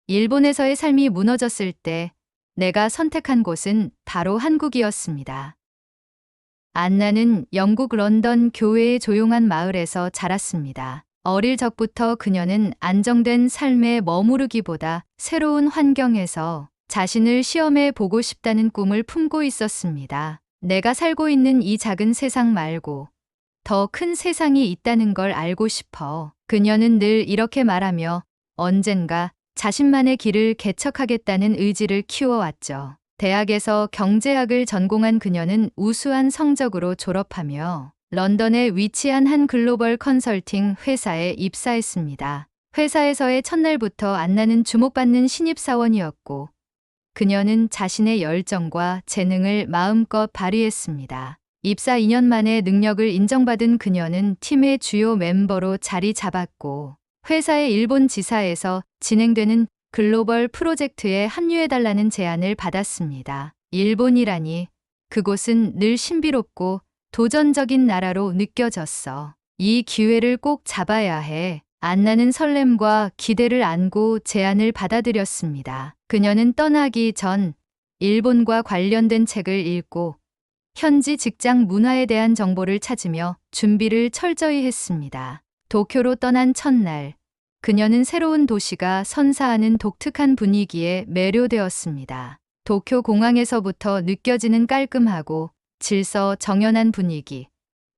일본에서의 삶이 무너졌을 때 내가 선택한 곳은 바로 한국이었습니다. 안나는 영국 런던 교외의 조용한 마을에서 자랐습니다. 어릴 적부터 그녀는 안정된 삶에 머무르기보다 새로운 환경에서 자신을 시험해 보고 싶다는 꿈을 품고 있었습니다. 내가 살고 있는 이 작은 세상 말고 더 큰 세상이 있다는 걸 알고 싶어. 그녀는 늘 이렇게 말하며 언젠가 자신만의 길을 개척하겠다는 의지를 키워왔죠. 대학에서 경제학을 전공한 그녀는 우수한 성적으로 졸업하며 런던에 위치한 한 글로벌 컨설팅 회사에 입사했습니다. 회사에서의 첫날부터 안나는 주목받는 신입사원이었고 그녀는 자신의 열정과 재능을 마음껏 발휘했습니다. 입사 2년 만에 능력을 인정받은 그녀는 팀의 주요 멤버로 자리 잡았고 회사의 일본 지사에서 진행되는 글로벌 프로젝트에 합류해달라는 제안을 받았습니다. 일본이라니 그곳은 늘 신비롭고 도전적인 나라로 느껴졌어. 이 기회를 꼭 잡아야 해. 안나는 설렘과 기대를 안고 제안을 받아들였습니다. 그녀는 떠나기 전 일본과 관련된 책을 읽고 현지 직장 문화에 대한 정보를 찾으며 준비를 철저히 했습니다. 도쿄로 떠난 첫날, 그녀는 새로운 도시가 선사하는 독특한 분위기에 매료되었습니다. 도쿄 공항에서부터 느껴지는 깔끔하고 질서 정연한 분위기,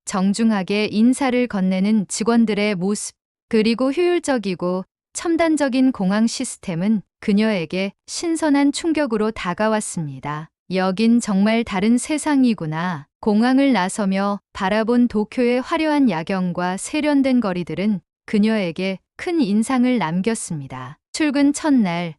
정중하게 인사를 건네는 직원들의 모습, 그리고 효율적이고 첨단적인 공항 시스템은 그녀에게 신선한 충격으로 다가왔습니다. 여긴 정말 다른 세상이구나. 공항을 나서며 바라본 도쿄의 화려한 야경과 세련된 거리들은 그녀에게 큰 인상을 남겼습니다. 출근 첫날,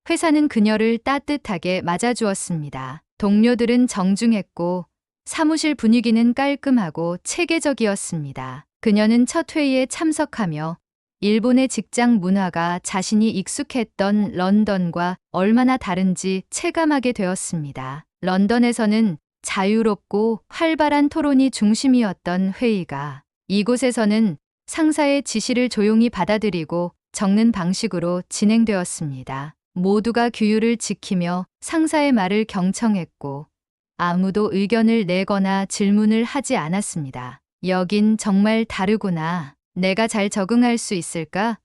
회사는 그녀를 따뜻하게 맞아주었습니다. 동료들은 정중했고 사무실 분위기는 깔끔하고 체계적이었습니다. 그녀는 첫 회의에 참석하며 일본의 직장 문화가 자신이 익숙했던 런던과 얼마나 다른지 체감하게 되었습니다. 런던에서는 자유롭고 활발한 토론이 중심이었던 회의가 이곳에서는 상사의 지시를 조용히 받아들이고 적는 방식으로 진행되었습니다. 모두가 규율을 지키며 상사의 말을 경청했고 아무도 의견을 내거나 질문을 하지 않았습니다. 여긴 정말 다르구나. 내가 잘 적응할 수 있을까?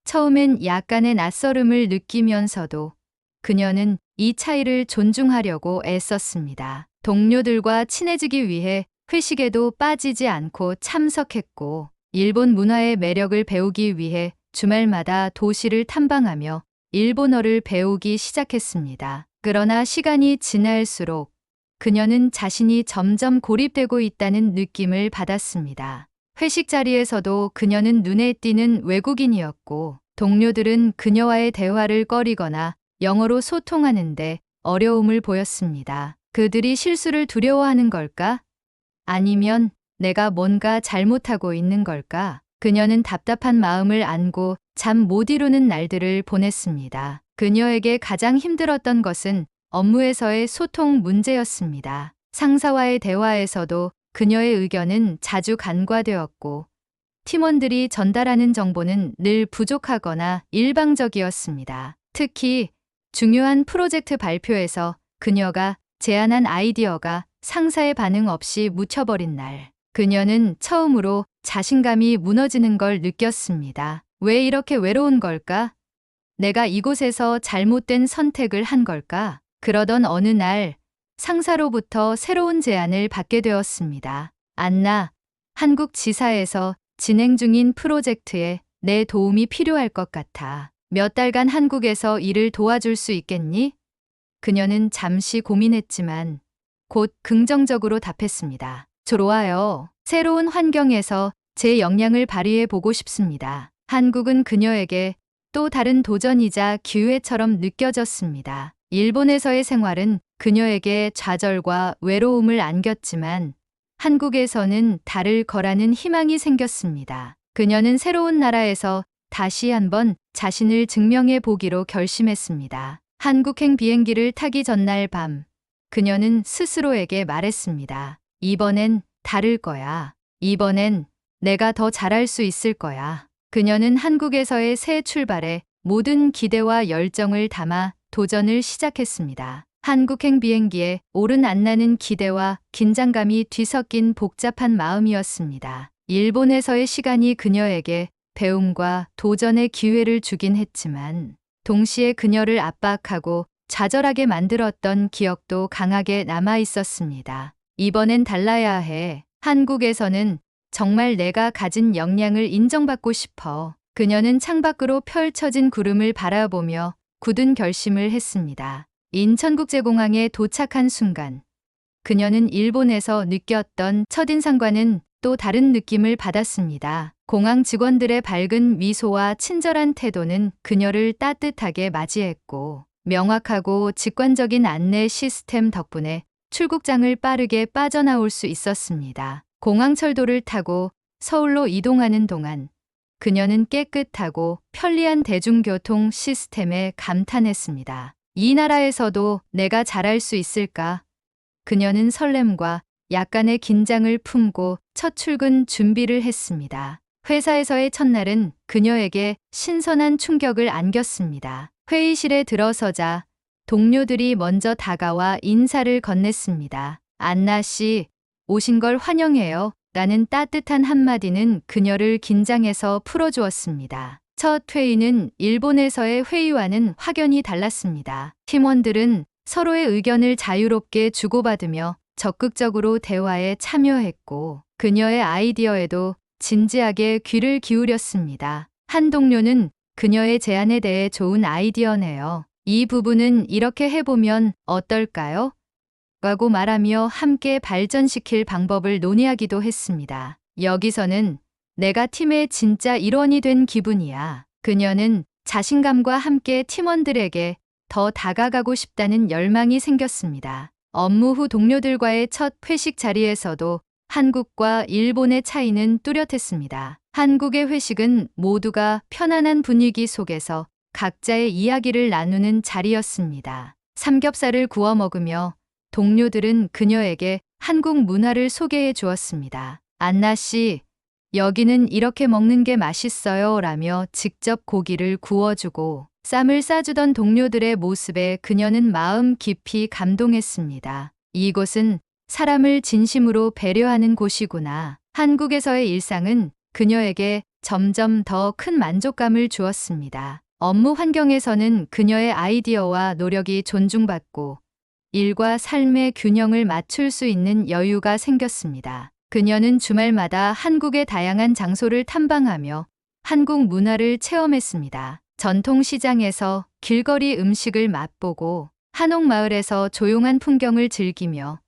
처음엔 약간의 낯설음을 느끼면서도 그녀는 이 차이를 존중하려고 애썼습니다. 동료들과 친해지기 위해 회식에도 빠지지 않고 참석했고 일본 문화의 매력을 배우기 위해 주말마다 도시를 탐방하며 일본어를 배우기 시작했습니다. 그러나 시간이 지날수록 그녀는 자신이 점점 고립되고 있다는 느낌을 받았습니다. 회식 자리에서도 그녀는 눈에 띄는 외국인이었고 동료들은 그녀와의 대화를 꺼리거나 영어로 소통하는데 어려움을 보였습니다. 그들이 실수를 두려워하는 걸까? 아니면 내가 뭔가 잘못하고 있는 걸까? 그녀는 답답한 마음을 안고 잠 못 이루는 날들을 보냈습니다. 그녀에게 가장 힘들었던 것은 업무에서의 소통 문제였습니다. 상사와의 대화에서도 그녀의 의견은 자주 간과되었고 팀원들이 전달하는 정보는 늘 부족하거나 일방적이었습니다. 특히 중요한 프로젝트 발표에서 그녀가 제안한 아이디어가 상사의 반응 없이 묻혀버린 날, 그녀는 처음으로 자신감이 무너지는 걸 느꼈습니다. 왜 이렇게 외로운 걸까? 내가 이곳에서 잘못된 선택을 한 걸까? 그러던 어느 날 상사로부터 새로운 제안을 받게 되었습니다. 안나, 한국 지사에서 진행 중인 프로젝트에 내 도움이 필요할 것 같아. 몇 달간 한국에서 일을 도와줄 수 있겠니? 그녀는 잠시 고민했지만 곧 긍정적으로 답했습니다. 좋아요. 새로운 환경에서 제 역량을 발휘해 보고 싶습니다. 한국은 그녀에게 또 다른 도전이자 기회처럼 느껴졌습니다. 일본에서의 생활은 그녀에게 좌절과 외로움을 안겼지만 한국에서는 다를 거라는 희망이 생겼습니다. 그녀는 새로운 나라에서 다시 한번 자신을 증명해 보기로 결심했습니다. 한국행 비행기를 타기 전날 밤, 그녀는 스스로에게 말했습니다. 이번엔 다를 거야. 이번엔 내가 더 잘할 수 있을 거야. 그녀는 한국에서의 새 출발에 모든 기대와 열정을 담아 도전을 시작했습니다. 한국행 비행기에 오른 안나는 기대와 긴장감이 뒤섞인 복잡한 마음이었습니다. 일본에서의 시간이 그녀에게 배움과 도전의 기회를 주긴 했지만 동시에 그녀를 압박하고 좌절하게 만들었던 기억도 강하게 남아 있었습니다. 이번엔 달라야 해. 한국에서는 정말 내가 가진 역량을 인정받고 싶어. 그녀는 창밖으로 펼쳐진 구름을 바라보며 굳은 결심을 했습니다. 인천국제공항에 도착한 순간 그녀는 일본에서 느꼈던 첫인상과는 또 다른 느낌을 받았습니다. 공항 직원들의 밝은 미소와 친절한 태도는 그녀를 따뜻하게 맞이했고 명확하고 직관적인 안내 시스템 덕분에 출국장을 빠르게 빠져나올 수 있었습니다. 공항철도를 타고 서울로 이동하는 동안 그녀는 깨끗하고 편리한 대중교통 시스템에 감탄했습니다. 이 나라에서도 내가 잘할 수 있을까? 그녀는 설렘과 약간의 긴장을 품고 첫 출근 준비를 했습니다. 회사에서의 첫날은 그녀에게 신선한 충격을 안겼습니다. 회의실에 들어서자 동료들이 먼저 다가와 인사를 건넸습니다. 안나 씨, 오신 걸 환영해요. 라는 따뜻한 한마디는 그녀를 긴장에서 풀어주었습니다. 첫 회의는 일본에서의 회의와는 확연히 달랐습니다. 팀원들은 서로의 의견을 자유롭게 주고받으며 적극적으로 대화에 참여했고 그녀의 아이디어에도 진지하게 귀를 기울였습니다. 한 동료는 그녀의 제안에 대해 좋은 아이디어네요. 이 부분은 이렇게 해보면 어떨까요? 라고 말하며 함께 발전시킬 방법을 논의하기도 했습니다. 여기서는 내가 팀의 진짜 일원이 된 기분이야. 그녀는 자신감과 함께 팀원들에게 더 다가가고 싶다는 열망이 생겼습니다. 업무 후 동료들과의 첫 회식 자리에서도 한국과 일본의 차이는 뚜렷했습니다. 한국의 회식은 모두가 편안한 분위기 속에서 각자의 이야기를 나누는 자리였습니다. 삼겹살을 구워 먹으며 동료들은 그녀에게 한국 문화를 소개해 주었습니다. 안나 씨, 여기는 이렇게 먹는 게 맛있어요. 라며 직접 고기를 구워주고 쌈을 싸주던 동료들의 모습에 그녀는 마음 깊이 감동했습니다. 이곳은 사람을 진심으로 배려하는 곳이구나. 한국에서의 일상은 그녀에게 점점 더 큰 만족감을 주었습니다. 업무 환경에서는 그녀의 아이디어와 노력이 존중받고 일과 삶의 균형을 맞출 수 있는 여유가 생겼습니다. 그녀는 주말마다 한국의 다양한 장소를 탐방하며 한국 문화를 체험했습니다. 전통시장에서 길거리 음식을 맛보고 한옥마을에서 조용한 풍경을 즐기며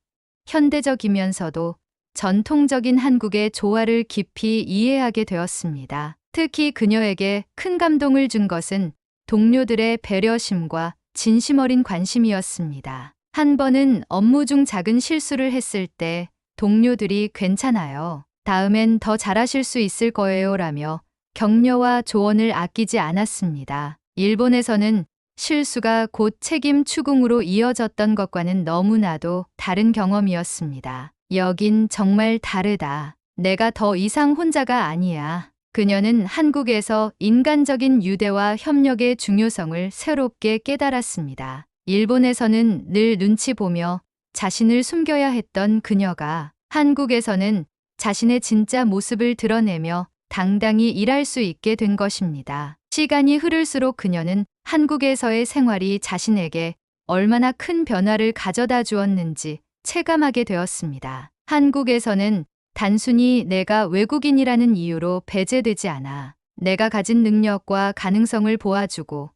현대적이면서도 전통적인 한국의 조화를 깊이 이해하게 되었습니다. 특히 그녀에게 큰 감동을 준 것은 동료들의 배려심과 진심 어린 관심이었습니다. 한 번은 업무 중 작은 실수를 했을 때 동료들이 괜찮아요. 다음엔 더 잘하실 수 있을 거예요. 라며 격려와 조언을 아끼지 않았습니다. 일본에서는 실수가 곧 책임 추궁으로 이어졌던 것과는 너무나도 다른 경험이었습니다. 여긴 정말 다르다. 내가 더 이상 혼자가 아니야. 그녀는 한국에서 인간적인 유대와 협력의 중요성을 새롭게 깨달았습니다. 일본에서는 늘 눈치 보며 자신을 숨겨야 했던 그녀가 한국에서는 자신의 진짜 모습을 드러내며 당당히 일할 수 있게 된 것입니다. 시간이 흐를수록 그녀는 한국에서의 생활이 자신에게 얼마나 큰 변화를 가져다 주었는지 체감하게 되었습니다. 한국에서는 단순히 내가 외국인이라는 이유로 배제되지 않아 내가 가진 능력과 가능성을 보아주고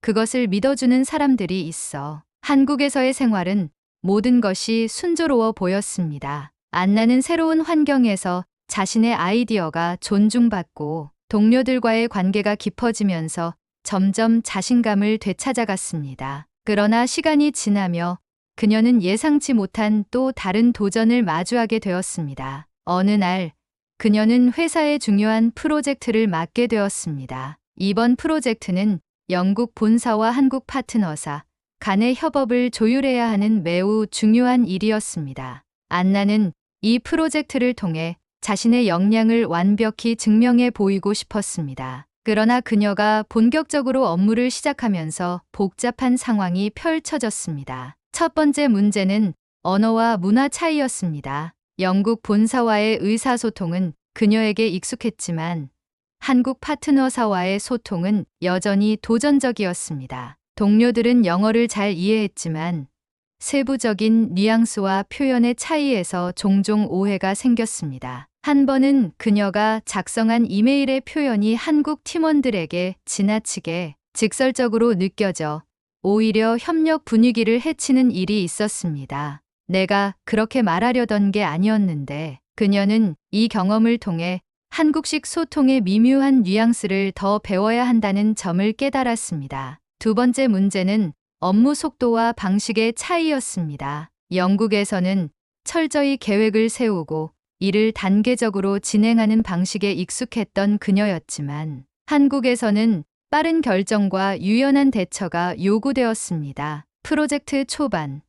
그것을 믿어주는 사람들이 있어. 한국에서의 생활은 모든 것이 순조로워 보였습니다. 안나는 새로운 환경에서 자신의 아이디어가 존중받고 동료들과의 관계가 깊어지면서 점점 자신감을 되찾아갔습니다. 그러나 시간이 지나며 그녀는 예상치 못한 또 다른 도전을 마주하게 되었습니다. 어느 날 그녀는 회사의 중요한 프로젝트를 맡게 되었습니다. 이번 프로젝트는 영국 본사와 한국 파트너사 간의 협업을 조율해야 하는 매우 중요한 일이었습니다. 안나는 이 프로젝트를 통해 자신의 역량을 완벽히 증명해 보이고 싶었습니다. 그러나 그녀가 본격적으로 업무를 시작하면서 복잡한 상황이 펼쳐졌습니다. 첫 번째 문제는 언어와 문화 차이였습니다. 영국 본사와의 의사소통은 그녀에게 익숙했지만 한국 파트너사와의 소통은 여전히 도전적이었습니다. 동료들은 영어를 잘 이해했지만 세부적인 뉘앙스와 표현의 차이에서 종종 오해가 생겼습니다. 한 번은 그녀가 작성한 이메일의 표현이 한국 팀원들에게 지나치게 직설적으로 느껴져 오히려 협력 분위기를 해치는 일이 있었습니다. 내가 그렇게 말하려던 게 아니었는데 그녀는 이 경험을 통해 한국식 소통의 미묘한 뉘앙스를 더 배워야 한다는 점을 깨달았습니다. 두 번째 문제는 업무 속도와 방식의 차이였습니다. 영국에서는 철저히 계획을 세우고 일을 단계적으로 진행하는 방식에 익숙했던 그녀였지만 한국에서는 빠른 결정과 유연한 대처가 요구되었습니다. 프로젝트 초반,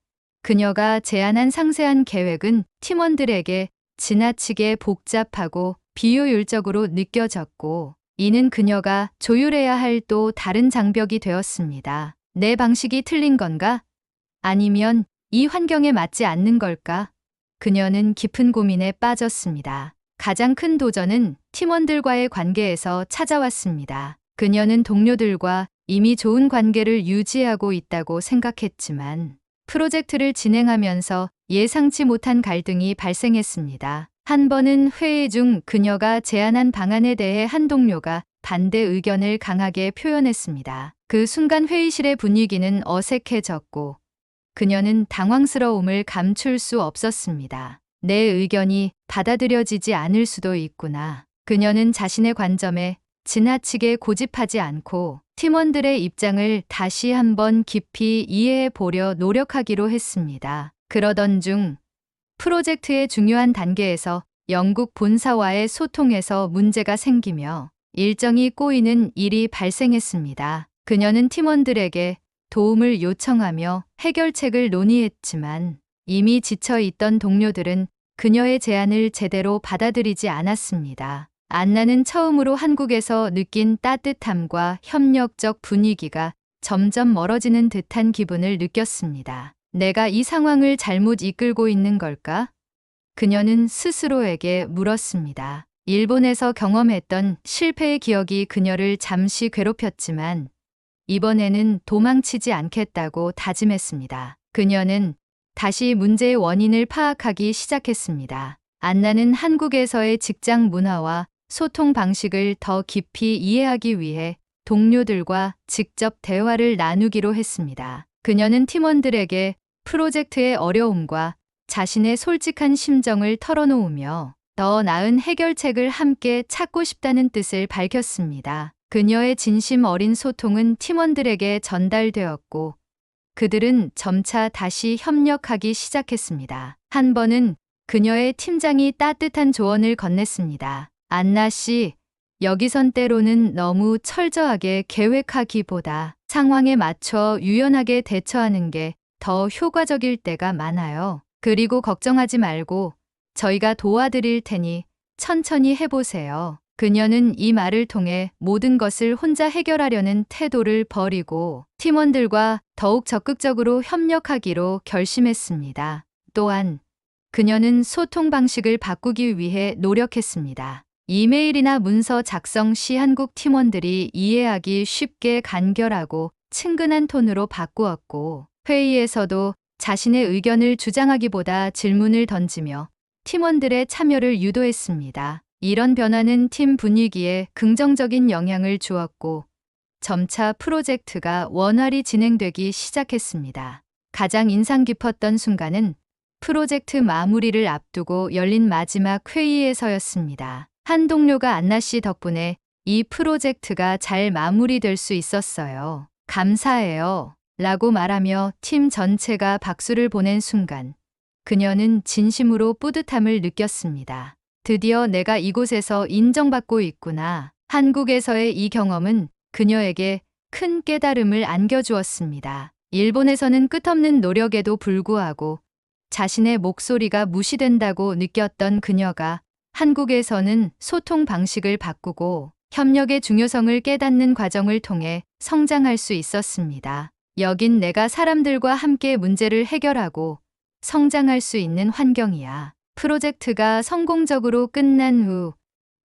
그녀가 제안한 상세한 계획은 팀원들에게 지나치게 복잡하고 비효율적으로 느껴졌고, 이는 그녀가 조율해야 할 또 다른 장벽이 되었습니다. 내 방식이 틀린 건가? 아니면 이 환경에 맞지 않는 걸까? 그녀는 깊은 고민에 빠졌습니다. 가장 큰 도전은 팀원들과의 관계에서 찾아왔습니다. 그녀는 동료들과 이미 좋은 관계를 유지하고 있다고 생각했지만 프로젝트를 진행하면서 예상치 못한 갈등이 발생했습니다. 한 번은 회의 중 그녀가 제안한 방안에 대해 한 동료가 반대 의견을 강하게 표현했습니다. 그 순간 회의실의 분위기는 어색해졌고 그녀는 당황스러움을 감출 수 없었습니다. 내 의견이 받아들여지지 않을 수도 있구나. 그녀는 자신의 관점에 지나치게 고집하지 않고 팀원들의 입장을 다시 한번 깊이 이해해 보려 노력하기로 했습니다. 그러던 중 프로젝트의 중요한 단계에서 영국 본사와의 소통에서 문제가 생기며 일정이 꼬이는 일이 발생했습니다. 그녀는 팀원들에게 도움을 요청하며 해결책을 논의했지만 이미 지쳐 있던 동료들은 그녀의 제안을 제대로 받아들이지 않았습니다. 안나는 처음으로 한국에서 느낀 따뜻함과 협력적 분위기가 점점 멀어지는 듯한 기분을 느꼈습니다. 내가 이 상황을 잘못 이끌고 있는 걸까? 그녀는 스스로에게 물었습니다. 일본에서 경험했던 실패의 기억이 그녀를 잠시 괴롭혔지만 이번에는 도망치지 않겠다고 다짐했습니다. 그녀는 다시 문제의 원인을 파악하기 시작했습니다. 안나는 한국에서의 직장 문화와 소통 방식을 더 깊이 이해하기 위해 동료들과 직접 대화를 나누기로 했습니다. 그녀는 팀원들에게 프로젝트의 어려움과 자신의 솔직한 심정을 털어놓으며 더 나은 해결책을 함께 찾고 싶다는 뜻을 밝혔습니다. 그녀의 진심 어린 소통은 팀원들에게 전달되었고 그들은 점차 다시 협력하기 시작했습니다. 한 번은 그녀의 팀장이 따뜻한 조언을 건넸습니다. 안나 씨, 여기선 때로는 너무 철저하게 계획하기보다 상황에 맞춰 유연하게 대처하는 게 더 효과적일 때가 많아요. 그리고 걱정하지 말고 저희가 도와드릴 테니 천천히 해보세요. 그녀는 이 말을 통해 모든 것을 혼자 해결하려는 태도를 버리고 팀원들과 더욱 적극적으로 협력하기로 결심했습니다. 또한 그녀는 소통 방식을 바꾸기 위해 노력했습니다. 이메일이나 문서 작성 시 한국 팀원들이 이해하기 쉽게 간결하고 친근한 톤으로 바꾸었고 회의에서도 자신의 의견을 주장하기보다 질문을 던지며 팀원들의 참여를 유도했습니다. 이런 변화는 팀 분위기에 긍정적인 영향을 주었고 점차 프로젝트가 원활히 진행되기 시작했습니다. 가장 인상 깊었던 순간은 프로젝트 마무리를 앞두고 열린 마지막 회의에서였습니다. 한 동료가 안나 씨 덕분에 이 프로젝트가 잘 마무리될 수 있었어요. 감사해요. 라고 말하며 팀 전체가 박수를 보낸 순간 그녀는 진심으로 뿌듯함을 느꼈습니다. 드디어 내가 이곳에서 인정받고 있구나. 한국에서의 이 경험은 그녀에게 큰 깨달음을 안겨주었습니다. 일본에서는 끝없는 노력에도 불구하고 자신의 목소리가 무시된다고 느꼈던 그녀가 한국에서는 소통 방식을 바꾸고 협력의 중요성을 깨닫는 과정을 통해 성장할 수 있었습니다. 여긴 내가 사람들과 함께 문제를 해결하고 성장할 수 있는 환경이야. 프로젝트가 성공적으로 끝난 후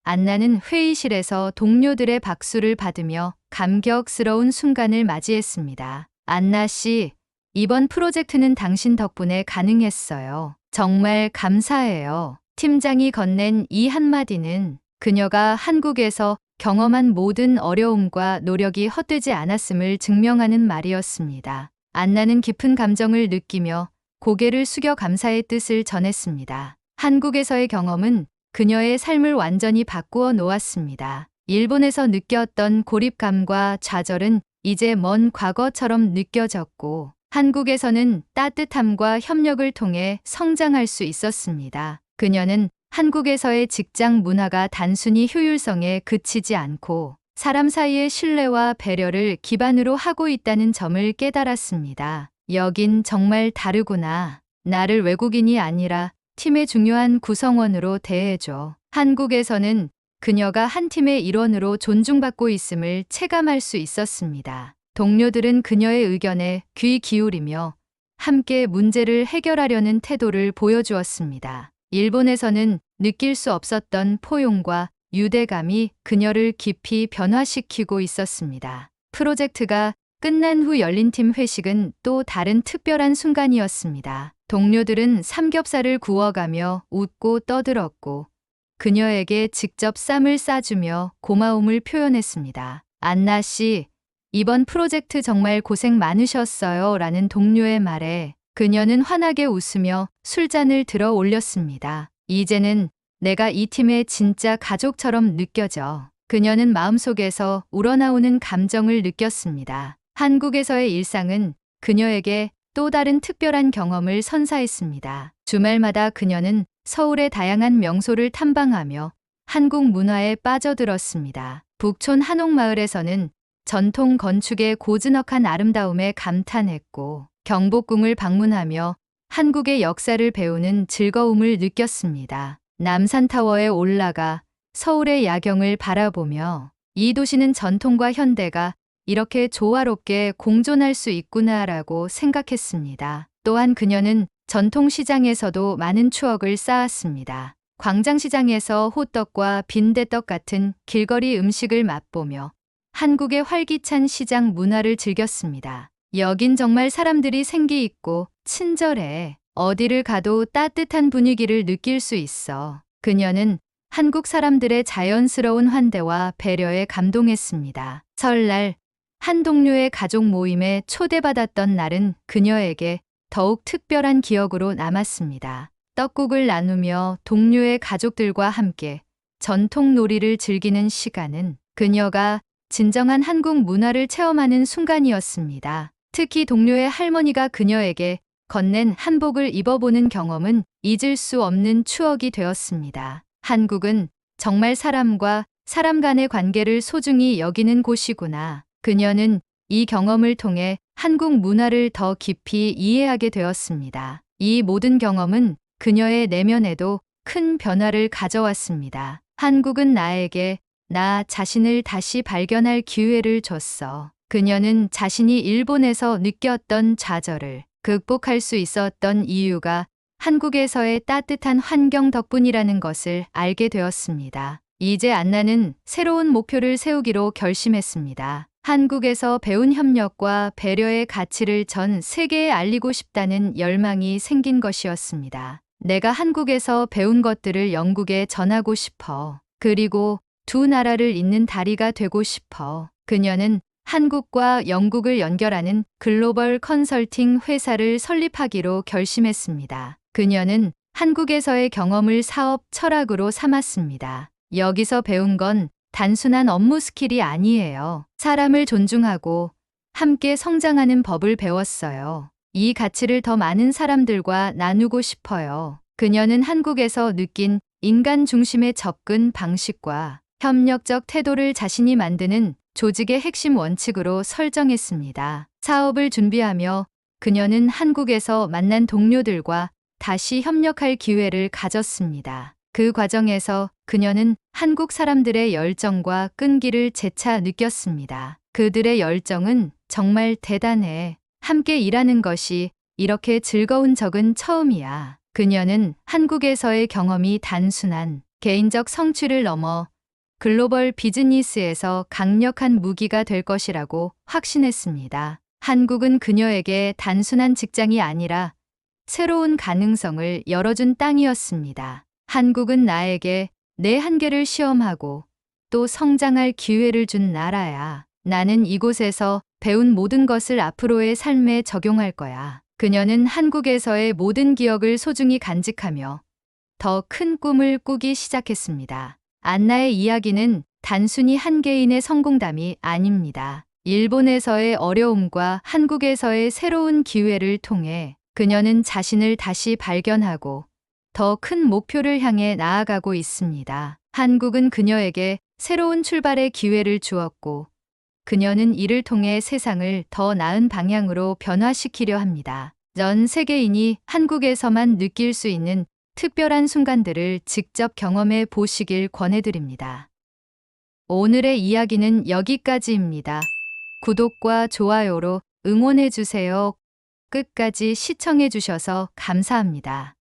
안나는 회의실에서 동료들의 박수를 받으며 감격스러운 순간을 맞이했습니다. 안나 씨, 이번 프로젝트는 당신 덕분에 가능했어요. 정말 감사해요. 팀장이 건넨 이 한마디는 그녀가 한국에서 경험한 모든 어려움과 노력이 헛되지 않았음을 증명하는 말이었습니다. 안나는 깊은 감정을 느끼며 고개를 숙여 감사의 뜻을 전했습니다. 한국에서의 경험은 그녀의 삶을 완전히 바꾸어 놓았습니다. 일본에서 느꼈던 고립감과 좌절은 이제 먼 과거처럼 느껴졌고, 한국에서는 따뜻함과 협력을 통해 성장할 수 있었습니다. 그녀는 한국에서의 직장 문화가 단순히 효율성에 그치지 않고 사람 사이의 신뢰와 배려를 기반으로 하고 있다는 점을 깨달았습니다. 여긴 정말 다르구나. 나를 외국인이 아니라 팀의 중요한 구성원으로 대해줘. 한국에서는 그녀가 한 팀의 일원으로 존중받고 있음을 체감할 수 있었습니다. 동료들은 그녀의 의견에 귀 기울이며 함께 문제를 해결하려는 태도를 보여주었습니다. 일본에서는 느낄 수 없었던 포용과 유대감이 그녀를 깊이 변화시키고 있었습니다. 프로젝트가 끝난 후 열린 팀 회식은 또 다른 특별한 순간이었습니다. 동료들은 삼겹살을 구워가며 웃고 떠들었고 그녀에게 직접 쌈을 싸주며 고마움을 표현했습니다. 안나 씨, 이번 프로젝트 정말 고생 많으셨어요 라는 동료의 말에 그녀는 환하게 웃으며 술잔을 들어 올렸습니다. 이제는 내가 이 팀의 진짜 가족처럼 느껴져. 그녀는 마음속에서 우러나오는 감정을 느꼈습니다. 한국에서의 일상은 그녀에게 또 다른 특별한 경험을 선사했습니다. 주말마다 그녀는 서울의 다양한 명소를 탐방하며 한국 문화에 빠져들었습니다. 북촌 한옥마을에서는 전통 건축의 고즈넉한 아름다움에 감탄했고, 경복궁을 방문하며 한국의 역사를 배우는 즐거움을 느꼈습니다. 남산타워에 올라가 서울의 야경을 바라보며 이 도시는 전통과 현대가 이렇게 조화롭게 공존할 수 있구나라고 생각했습니다. 또한 그녀는 전통시장에서도 많은 추억을 쌓았습니다. 광장시장에서 호떡과 빈대떡 같은 길거리 음식을 맛보며 한국의 활기찬 시장 문화를 즐겼습니다. 여긴 정말 사람들이 생기 있고 친절해. 어디를 가도 따뜻한 분위기를 느낄 수 있어. 그녀는 한국 사람들의 자연스러운 환대와 배려에 감동했습니다. 설날, 한 동료의 가족 모임에 초대받았던 날은 그녀에게 더욱 특별한 기억으로 남았습니다. 떡국을 나누며 동료의 가족들과 함께 전통 놀이를 즐기는 시간은 그녀가 진정한 한국 문화를 체험하는 순간이었습니다. 특히 동료의 할머니가 그녀에게 건넨 한복을 입어보는 경험은 잊을 수 없는 추억이 되었습니다. 한국은 정말 사람과 사람 간의 관계를 소중히 여기는 곳이구나. 그녀는 이 경험을 통해 한국 문화를 더 깊이 이해하게 되었습니다. 이 모든 경험은 그녀의 내면에도 큰 변화를 가져왔습니다. 한국은 나에게 나 자신을 다시 발견할 기회를 줬어. 그녀는 자신이 일본에서 느꼈던 좌절을 극복할 수 있었던 이유가 한국에서의 따뜻한 환경 덕분이라는 것을 알게 되었습니다. 이제 안나는 새로운 목표를 세우기로 결심했습니다. 한국에서 배운 협력과 배려의 가치를 전 세계에 알리고 싶다는 열망이 생긴 것이었습니다. 내가 한국에서 배운 것들을 영국에 전하고 싶어. 그리고 두 나라를 잇는 다리가 되고 싶어. 그녀는 한국과 영국을 연결하는 글로벌 컨설팅 회사를 설립하기로 결심했습니다. 그녀는 한국에서의 경험을 사업 철학으로 삼았습니다. 여기서 배운 건 단순한 업무 스킬이 아니에요. 사람을 존중하고 함께 성장하는 법을 배웠어요. 이 가치를 더 많은 사람들과 나누고 싶어요. 그녀는 한국에서 느낀 인간 중심의 접근 방식과 협력적 태도를 자신이 만드는 조직의 핵심 원칙으로 설정했습니다. 사업을 준비하며 그녀는 한국에서 만난 동료들과 다시 협력할 기회를 가졌습니다. 그 과정에서 그녀는 한국 사람들의 열정과 끈기를 재차 느꼈습니다. 그들의 열정은 정말 대단해. 함께 일하는 것이 이렇게 즐거운 적은 처음이야. 그녀는 한국에서의 경험이 단순한 개인적 성취를 넘어 글로벌 비즈니스에서 강력한 무기가 될 것이라고 확신했습니다. 한국은 그녀에게 단순한 직장이 아니라 새로운 가능성을 열어준 땅이었습니다. 한국은 나에게 내 한계를 시험하고 또 성장할 기회를 준 나라야. 나는 이곳에서 배운 모든 것을 앞으로의 삶에 적용할 거야. 그녀는 한국에서의 모든 기억을 소중히 간직하며 더 큰 꿈을 꾸기 시작했습니다. 안나의 이야기는 단순히 한 개인의 성공담이 아닙니다. 일본에서의 어려움과 한국에서의 새로운 기회를 통해 그녀는 자신을 다시 발견하고 더 큰 목표를 향해 나아가고 있습니다. 한국은 그녀에게 새로운 출발의 기회를 주었고 그녀는 이를 통해 세상을 더 나은 방향으로 변화시키려 합니다. 전 세계인이 한국에서만 느낄 수 있는 특별한 순간들을 직접 경험해 보시길 권해드립니다. 오늘의 이야기는 여기까지입니다. 구독과 좋아요로 응원해주세요. 끝까지 시청해주셔서 감사합니다.